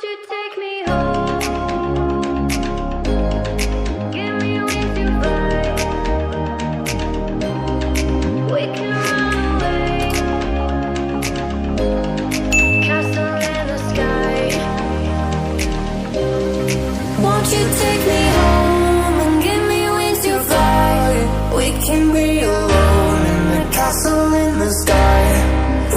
you take me home? Give me wings to fly. We can run away. Castle in the sky. Won't you take me home and give me wings to fly? We can be alone in the castle in the sky.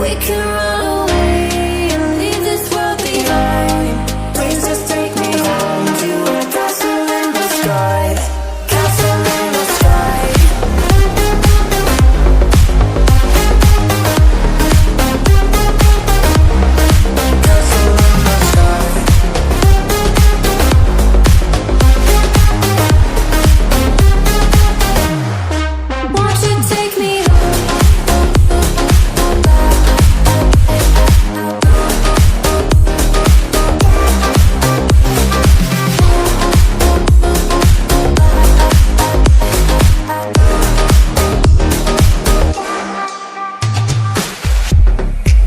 We can run away and leave this world behind. Please just take me home to a castle in the sky. Castle in the sky. Castle in the sky. Won't you take me home?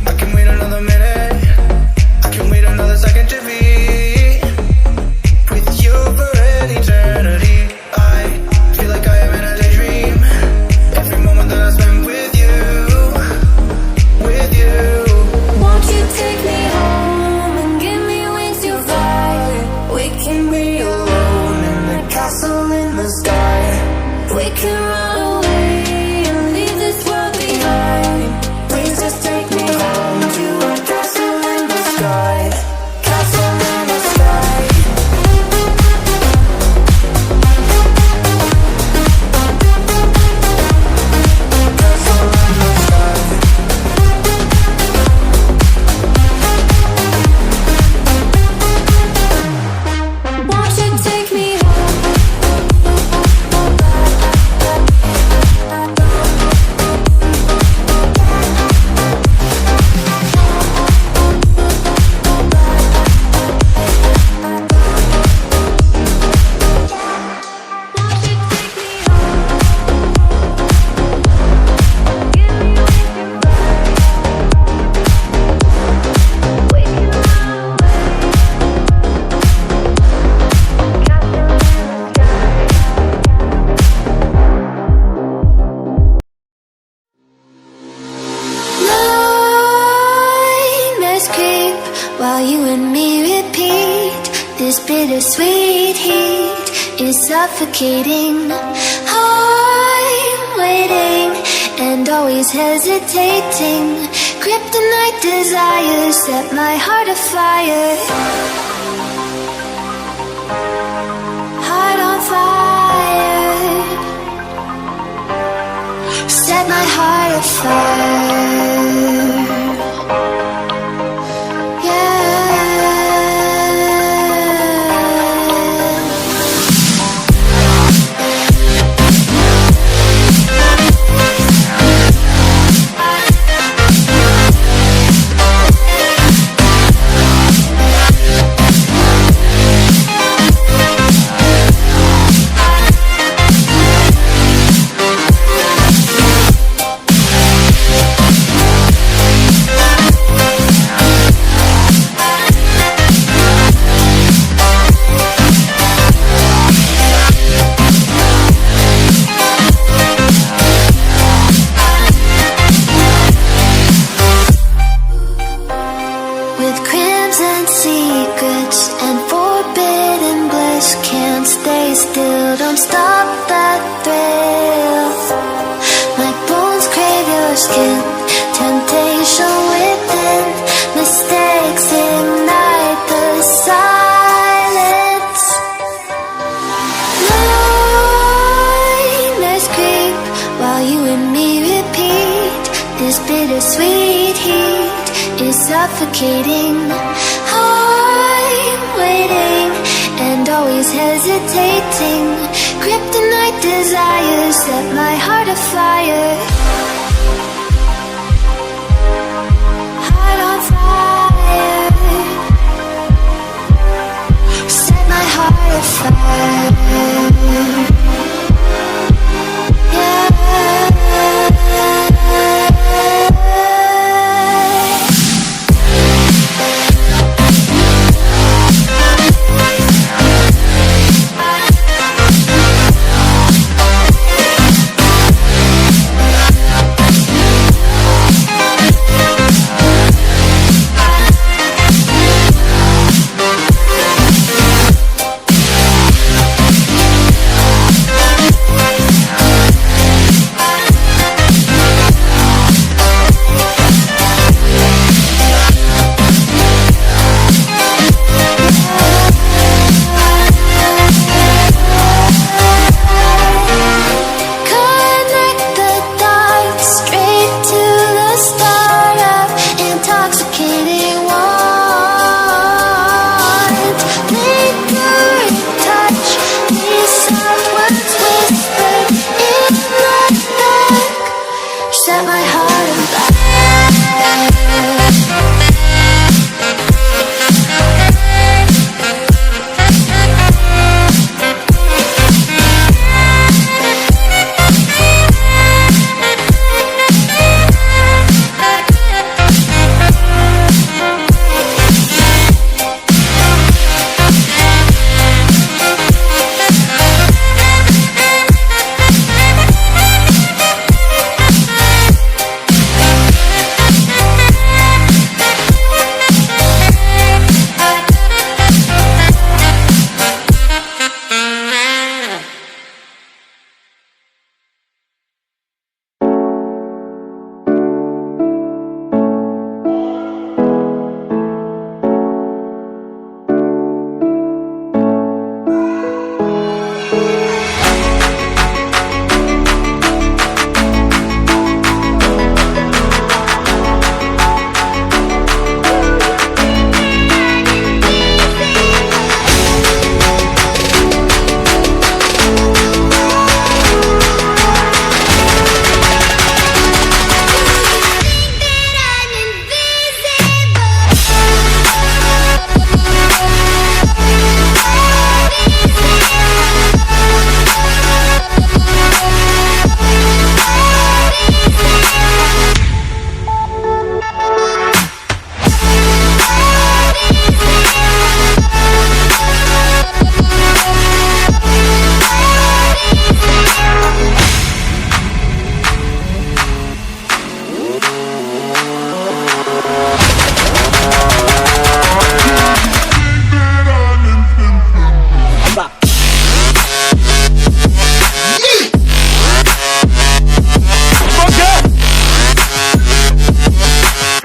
I can wait another minute. I can wait another second to be with you for an eternity. I feel like I am in a daydream. Every moment that I spend with you, with you. Won't you take me home and give me wings to fly? We can be alone in the castle in the sky. We can run away and leave this world behind. Please just take me home to a castle in the sky. Castle in the sky. Castle in the sky. Won't you take me home? Nightmares creep while you and me repeat. This bittersweet heat is suffocating. I'm waiting and always hesitating. Kryptonite desires set my heart afire. Heart on fire. Set my heart afire. With crimson secrets and forbidden bliss, can't stay still, don't stop that thrill. My bones crave your skin, temptation within, mistakes ignite the silence. Nightmares creep while you and me repeat. This bittersweet heat is suffocating. I'm waiting and always hesitating. Kryptonite desires set my heart afire. Heart on fire. Set my heart afire. Yeah.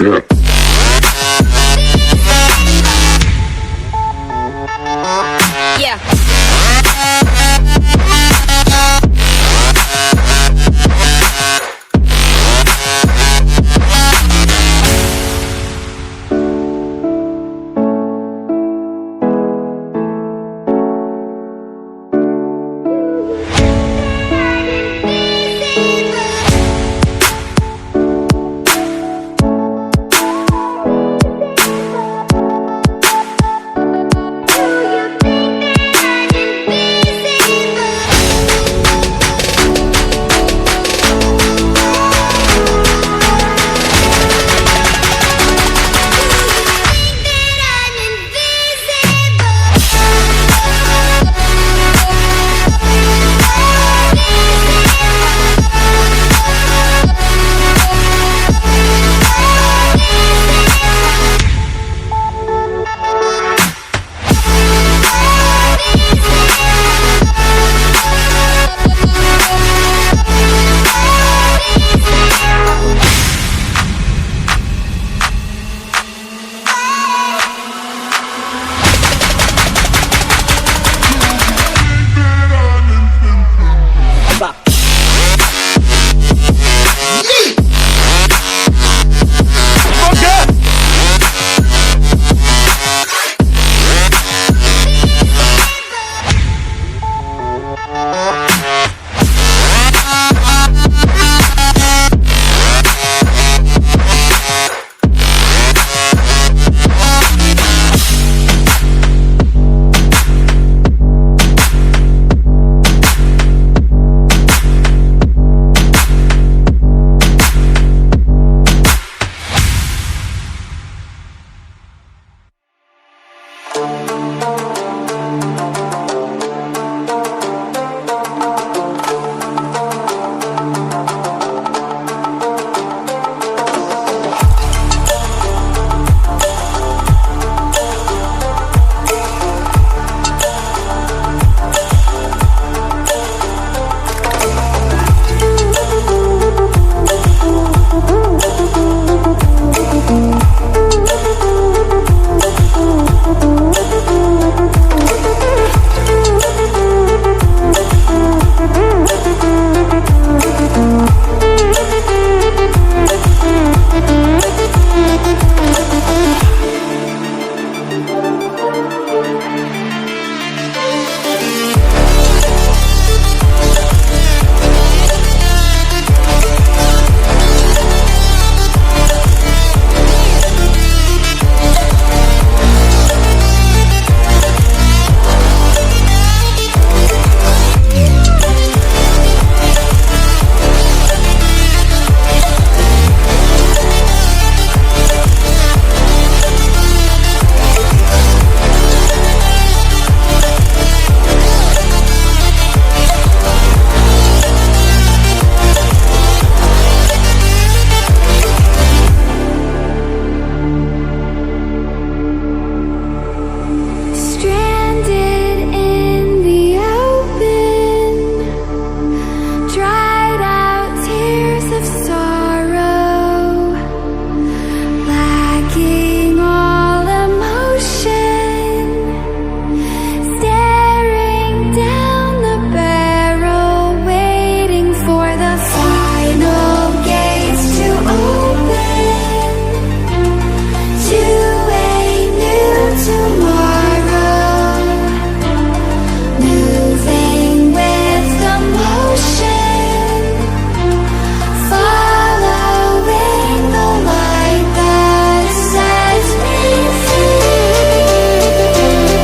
Yeah.